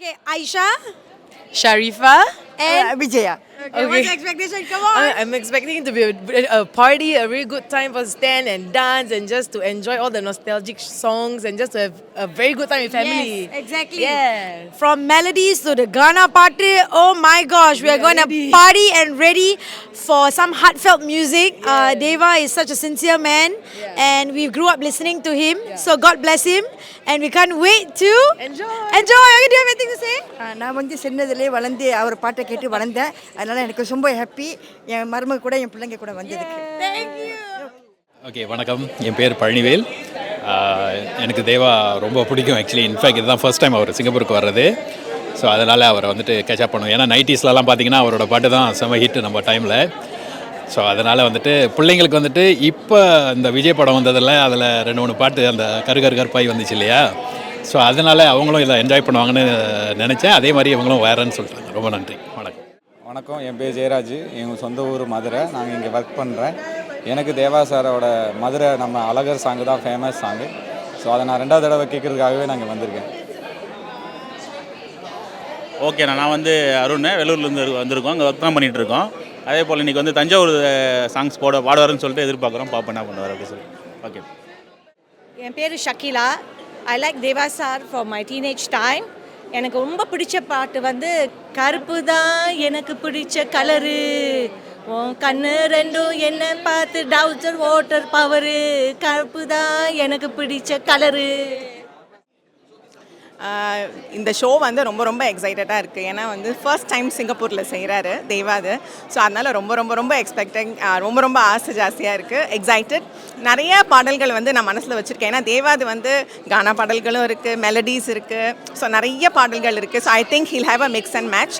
Okay, Aisha Sharifa. and Vijaya. okay, what's the expectation? Come on. I'm expecting it to be a party, a really good time for us to stand and dance and just to enjoy all the nostalgic songs and just to have a very good time with family. Yes, exactly. Yeah. From melodies to the Ghana party, oh my gosh, we are going to ready. party and ready for some heartfelt music. Deva is such a sincere man, and we grew up listening to him. So God bless him, and we can't wait to Enjoy. enjoy. Okay, do you have anything to say? நான் வந்து சின்னதுலேயே வளர்ந்து அவர் பாட்டை கேட்டு வளர்ந்தேன். அதனால் எனக்கு ரொம்ப happy. என் மருமக கூட என் பிள்ளைங்க கூட வந்ததுக்கு. Thank you. ஓகே வணக்கம், என் பேர் பழனிவேல். எனக்கு தேவா ரொம்ப பிடிக்கும் ஆக்சுவலி. இன்ஃபேக்ட் இதுதான் ஃபர்ஸ்ட் டைம் அவர் சிங்கப்பூருக்கு வர்றது. ஸோ அதனால் அவரை வந்துட்டு கேட்சப் பண்ணுவோம். ஏன்னா நைட்டிஸ்லலாம் பார்த்தீங்கன்னா அவரோட பாட்டு தான் செம ஹிட் நம்ம டைமில். ஸோ அதனால் வந்துட்டு பிள்ளைங்களுக்கு வந்துட்டு இப்போ இந்த விஜய் படம் வந்ததில் அதில் 2-3 பாட்டு அந்த கருப்பாய் வந்துச்சு இல்லையா. ஸோ அதனால் அவங்களும் இதை என்ஜாய் பண்ணுவாங்கன்னு நினச்சேன். அதே மாதிரி இவங்களும் வேறேன்னு சொல்லிட்டாங்க. ரொம்ப நன்றி. வணக்கம். வணக்கம், என் பேர் ஜெயராஜ். எங்கள் சொந்த ஊர் மதுரை. நாங்கள் இங்கே ஒர்க் பண்ணுறேன். எனக்கு தேவா சாரோட மதுரை நம்ம அழகர் சாங்கு தான் ஃபேமஸ் சாங்கு. ஸோ அதை நான் 2வது தடவை கேட்குறதுக்காகவே நாங்கள் வந்திருக்கேன். ஓகேண்ணா, நான் வந்து அருண், வெள்ளூர்லேருந்து வந்திருக்கோம். அங்கே ஒர்க் தான் பண்ணிகிட்ருக்கோம். அதே போல் இன்றைக்கி வந்து தஞ்சாவூர் சாங்ஸ் பாடுவாருன்னு சொல்லிட்டு எதிர்பார்க்குறோம். பார்ப்போம் என்ன பண்ணுவார் அப்படி சொல்லி. ஓகே. என் பேர் Shakeela. I like Deva sir for my teenage time. எனக்கு ரொம்ப பிடிச்ச பாட்டு வந்து கருப்பு தான் எனக்கு பிடிச்ச கலரு, உன் கண்ணு ரெண்டும் என்ன பார்த்து டவுசர் வாட்டர் பவரு, கருப்பு தான் எனக்கு பிடிச்ச கலரு. இந்த ஷோ வந்து ரொம்ப ரொம்ப எக்ஸைட்டடாக இருக்குது. ஏன்னா வந்து ஃபர்ஸ்ட் டைம் சிங்கப்பூரில் செய்கிறாரு தேவாது. ஸோ அதனால் ரொம்ப ரொம்ப ரொம்ப எக்ஸ்பெக்டிங், ரொம்ப ரொம்ப ஆசை ஜாஸ்தியாக இருக்குது. எக்ஸைட்டட். நிறைய பாடல்கள் வந்து நான் மனசில் வச்சுருக்கேன். ஏன்னா தேவாது வந்து கானா பாடல்களும் இருக்குது, மெலடிஸ் இருக்குது. ஸோ நிறைய பாடல்கள் இருக்குது. So I think he'll have a mix and match.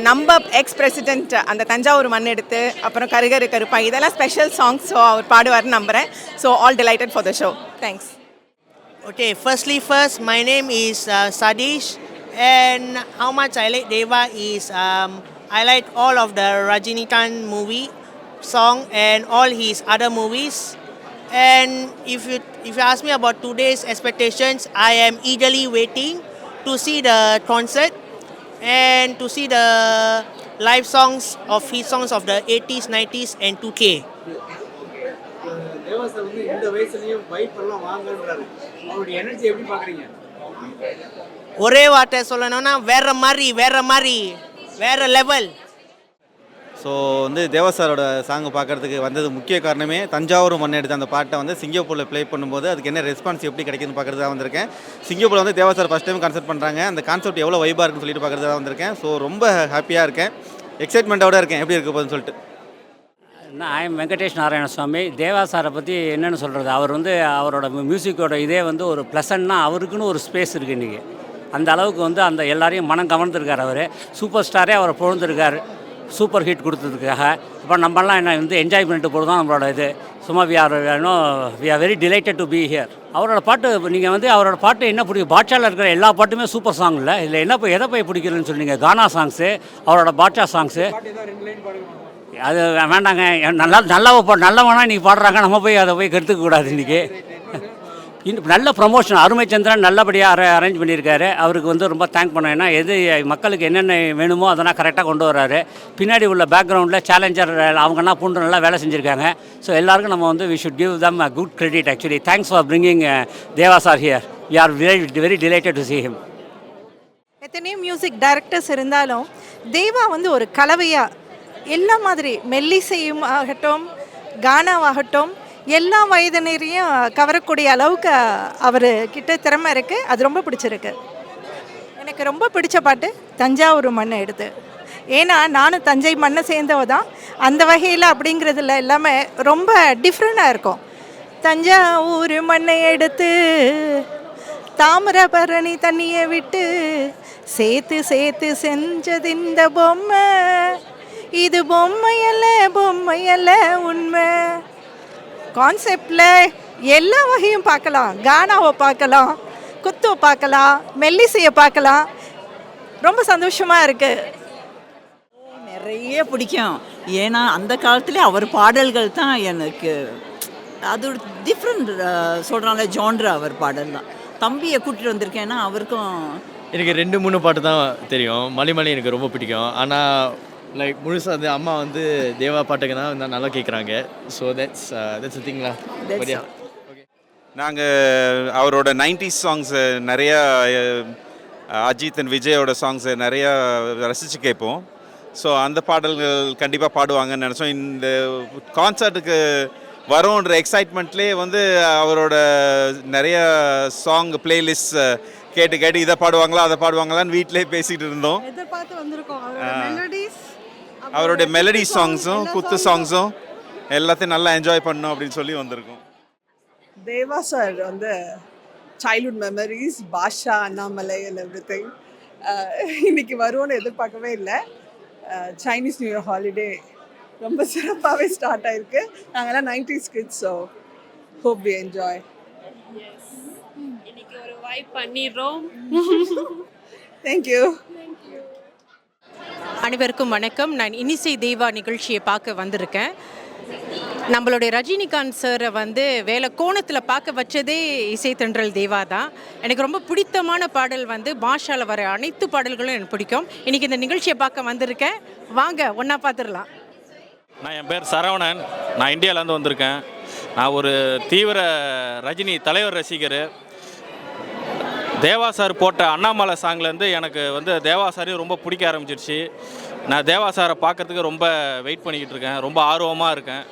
நம்ம எக்ஸ் பிரசிடென்ட் அந்த தஞ்சாவூர் மண் எடுத்து அப்புறம் கருப்பாய் இதெல்லாம் ஸ்பெஷல் சாங்ஸ். ஸோ அவர் பாடுவார்னு நம்புகிறேன். So all delighted for the show. Thanks. Okay, first, my name is Sadish, and how much I like Deva is I like all of the Rajinikanth movie song and all his other movies. And if you ask me about today's expectations, I am eagerly waiting to see the concert and to see the live songs of his songs of the 80s, 90s and 2K. தேவாசார் வந்து இந்த வயசுலயும் fight பண்ணலாம் வாங்கன்றாரு. அவருடைய energy எப்படி பார்க்குறீங்க? ஒரே வார்த்தை சொல்லணும்னா வேற மாதிரி வேற லெவல். ஸோ வந்து தேவா சாரோட சாங்கு பார்க்குறதுக்கு வந்தது முக்கிய காரணமே தஞ்சாவூர் மண் எடுத்து அந்த பாட்டை வந்து சிங்கப்பூரில் ப்ளே பண்ணும்போது அதுக்கு என்ன ரெஸ்பான்ஸ் எப்படி கிடைக்குதுன்னு பார்க்குறது தான் வந்திருக்கேன். சிங்கப்பூரில் வந்து தேவா சார் ஃபஸ்ட் டைம் கான்செப்ட் பண்ணுறாங்க. அந்த கான்செப்ட் எவ்வளோ வைபாக இருக்குன்னு சொல்லிட்டு பார்க்குறது தான் வந்திருக்கேன். ஸோ ரொம்ப ஹாப்பியாக இருக்கேன், எக்ஸைட்மெண்ட்டோட இருக்கேன் எப்படி இருக்க போகுதுன்னு சொல்லிட்டு. I am Venkatesh Narayanaswamy. தேவா சாரை பற்றி என்னென்னு சொல்கிறது, அவர் வந்து அவரோட மியூசிக்கோட இதே வந்து ஒரு ப்ளசன்னா அவருக்குன்னு ஒரு ஸ்பேஸ் இருக்குது இன்றைக்கி. அந்த அளவுக்கு வந்து அந்த எல்லாரையும் மனம் கவர்ந்துருக்கார். அவர் சூப்பர் ஸ்டாரே அவரை பொழுந்திருக்கார் சூப்பர் ஹிட் கொடுத்ததுக்காக. இப்போ நம்மளாம் என்ன வந்து என்ஜாய் பண்ணிட்டு போகிறது தான் நம்மளோட இது. சும்மா we are very delighted to be here. அவரோட பாட்டு நீங்கள் வந்து அவரோட பாட்டு என்ன பிடிக்கும், பாட்ஷாவில் இருக்கிற எல்லா பாட்டுமே சூப்பர் சாங் இல்லை. இதில் என்ன எதை போய் பிடிக்கலன்னு சொன்னீங்க, கானா சாங்ஸு, அவரோட பாட்ஷா சாங்ஸு அது வேண்டாங்க. நல்லவனா இன்றைக்கி பாடுறாங்க, நம்ம போய் அதை போய் கற்றுக்கக்கூடாது. இன்றைக்கி நல்ல ப்ரமோஷன் அருமைச்சந்திரன் நல்லபடியாக அரேஞ்ச் பண்ணியிருக்காரு. அவருக்கு வந்து ரொம்ப தேங்க் பண்ணேன். ஏன்னா எது மக்களுக்கு என்னென்ன வேணுமோ அதெல்லாம் கரெக்டாக கொண்டு வர்றாரு. பின்னாடி உள்ள பேக்ரவுண்டில் சேலஞ்சர் அவங்கெல்லாம் பூண்டு நல்லா வேலை செஞ்சுருக்காங்க. ஸோ எல்லாருக்கும் நம்ம வந்து we should give them a good credit. Actually thanks for bringing Deva sir here. We are very delighted to see him. எத்தனையோ மியூசிக் டைரக்டர்ஸ் இருந்தாலும் தேவா வந்து ஒரு கலவையாக எல்லா மாதிரி மெல்லிசையும் ஆகட்டும் கானாவாகட்டும் எல்லா வயதினரையும் கவரக்கூடிய அளவுக்கு அவர் கிட்ட திறமை இருக்குது. அது ரொம்ப பிடிச்சிருக்கு. எனக்கு ரொம்ப பிடிச்ச பாட்டு தஞ்சாவூர் மண்ணை எடுத்து. ஏன்னா நானும் தஞ்சை மண்ணை சேர்ந்தவ தான். அந்த வகையில் அப்படிங்கிறதுல எல்லாமே ரொம்ப டிஃப்ரெண்ட்டாக இருக்கும். தஞ்சாவூர் மண்ணை எடுத்து தாமிரபரணி தண்ணியை விட்டு சேர்த்து செஞ்சது இந்த பொம்மை, இது பொம்மையல்ல உண்மை. கான்செப்டில் எல்லா வகையும் பார்க்கலாம். கானாவை பார்க்கலாம், குத்துவை பார்க்கலாம், மெல்லிசையை பார்க்கலாம். ரொம்ப சந்தோஷமாக இருக்குது. நிறைய பிடிக்கும். ஏன்னா அந்த காலத்தில் அவர் பாடல்கள் தான் எனக்கு அது ஒரு டிஃப்ரெண்ட் சொல்கிறாங்க ஜான்ரா. அவர் பாடல் தான். தம்பியை கூட்டிகிட்டு வந்திருக்கேன்னா அவருக்கும் எனக்கு 2-3 பாட்டு தான் தெரியும். மலிமலை எனக்கு ரொம்ப பிடிக்கும். ஆனால் லைக் முழுசாக வந்து அம்மா வந்து தேவா பாட்டுக்கு தான் நல்லா கேட்குறாங்க. ஸோ தட்ஸ் திங்லாம். நாங்கள் அவரோட 90s சாங்ஸ் நிறையா அஜித் அண்ட் விஜயோட சாங்ஸ் நிறையா ரசித்து கேட்போம். ஸோ அந்த பாடல்கள் கண்டிப்பாக பாடுவாங்கன்னு நினச்சோம். இந்த கான்சர்ட்டுக்கு வரோன்ற எக்ஸைட்மெண்ட்லேயே வந்து அவரோட நிறைய சாங் பிளேலிஸ்ட் கேட்டு இதை பாடுவாங்களா அதை பாடுவாங்களான்னு வீட்டிலே பேசிகிட்டு இருந்தோம். எதிர்பார்த்து வந்திருக்கோம். அவருடைய மெலடி சாங்ஸும் குத்து சாங்ஸும் எல்லாத்தையும் நல்லா என்ஜாய் பண்ணோம் அப்படின்னு சொல்லி வந்திருக்கோம். தேவா சார் வந்து childhood memories, Baasha, Annamalai and everything. இன்னைக்கு வருவோன்னு எதிர்பார்க்கவே இல்லை. சைனீஸ் நியூ இயர் ஹாலிடே ரொம்ப சிறப்பாகவே ஸ்டார்ட் ஆயிருக்கு. நாங்கள்லாம் 90s kids, so hope we enjoy. இன்னைக்கு ஒரு வைப் பண்ணிடுறோம். தேங்க்யூ. அனைவருக்கும் வணக்கம். நான் இன்னிசை தேவா நிகழ்ச்சியை பார்க்க வந்திருக்கேன். நம்மளுடைய ரஜினிகாந்த் சாரை வந்து வேலை கோணத்தில் பார்க்க வச்சதே இசை தென்றல் தேவா தான். எனக்கு ரொம்ப பிடித்தமான பாடல் வந்து பாஷாவில் வர அனைத்து பாடல்களும் எனக்கு பிடிக்கும். இன்றைக்கி இந்த நிகழ்ச்சியை பார்க்க வந்திருக்கேன். வாங்க ஒன்றா பார்த்துடலாம். நான் என் பேர் சரவணன். நான் இந்தியாவிலேருந்து வந்திருக்கேன். நான் ஒரு தீவிர ரஜினி தலைவர் ரசிகர். தேவா சார் போட்ட அண்ணாமலை சாங்லேருந்து எனக்கு வந்து தேவா சாரையும் ரொம்ப பிடிக்க ஆரம்பிச்சிருச்சு. நான் தேவா சாரை பார்க்கறதுக்கு ரொம்ப வெயிட் பண்ணிக்கிட்டு இருக்கேன். ரொம்ப ஆர்வமாக இருக்கேன்.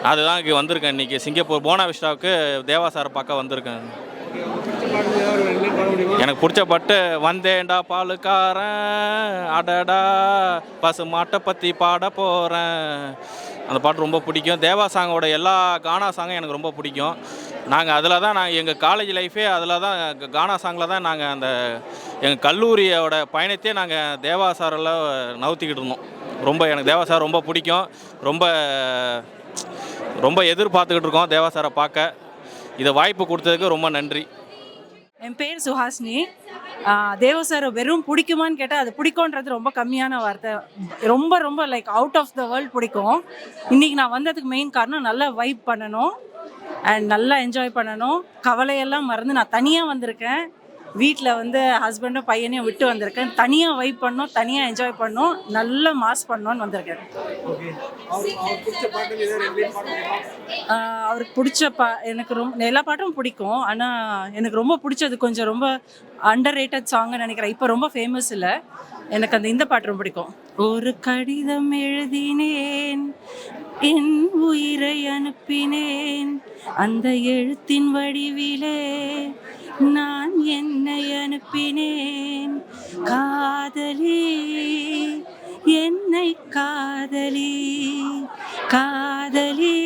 அதுதான் இங்கே வந்திருக்கேன். இன்றைக்கி சிங்கப்பூர் போனாவிஸ்டாவுக்கு தேவா சாரை பார்க்க வந்திருக்கேன். எனக்கு பிடிச்ச பாட்டு வந்தேன்டா பாலுக்காரன் அடடா பசு மாட்டை பற்றி பாட போகிறேன். அந்த பாட்டு ரொம்ப பிடிக்கும். தேவா சாங்கோட எல்லா கானா சாங்கும் எனக்கு ரொம்ப பிடிக்கும். நாங்கள் அதில் தான் எங்கள் காலேஜ் லைஃபே அதில் தான் கானா சாங்கில் தான் நாங்கள் அந்த எங்கள் கல்லூரியோட பயணத்தையே நாங்கள் தேவா சாரில் நவுத்திக்கிட்டு இருந்தோம். எனக்கு தேவா சார் ரொம்ப பிடிக்கும். ரொம்ப எதிர்பார்த்துக்கிட்டு இருக்கோம் தேவா சாரை பார்க்க. இதை வாய்ப்பு கொடுத்ததுக்கு ரொம்ப நன்றி. என் பேர் சுஹாசினி. தேவா சார் வெறும் பிடிக்குமான்னு கேட்டால் அது பிடிக்கும்ன்றது ரொம்ப கம்மியான வார்த்தை. ரொம்ப ரொம்ப like out of the world பிடிக்கும். இன்றைக்கி நான் வந்ததுக்கு மெயின் காரணம் நல்லா வைப் பண்ணணும் அண்ட் நல்லா என்ஜாய் பண்ணணும். கவலையெல்லாம் மறந்து நான் தனியாக வந்திருக்கேன். வீட்டில் வந்து ஹஸ்பண்டும் பையனையும் விட்டு வந்திருக்கேன். தனியாக வைப் பண்ணோம், தனியாக என்ஜாய் பண்ணோம், நல்ல மாஸ் பண்ணோன்னு வந்திருக்கேன். அவருக்கு பிடிச்ச எனக்கு எல்லா பாட்டும் பிடிக்கும். ஆனால் எனக்கு ரொம்ப பிடிச்சது கொஞ்சம் ரொம்ப அண்டர் ரேட்டட் சாங்னு நினைக்கிறேன். இப்போ ரொம்ப ஃபேமஸ் இல்லை. எனக்கு இந்த பாட்டு ரொம்ப பிடிக்கும். ஒரு கடிதம் எழுதினேன், என் உயிரை அனுப்பினேன், அந்த எழுத்தின் வடிவிலே நான் என்னை அனுப்பினேன். காதலி என்னை காதலி, காதலி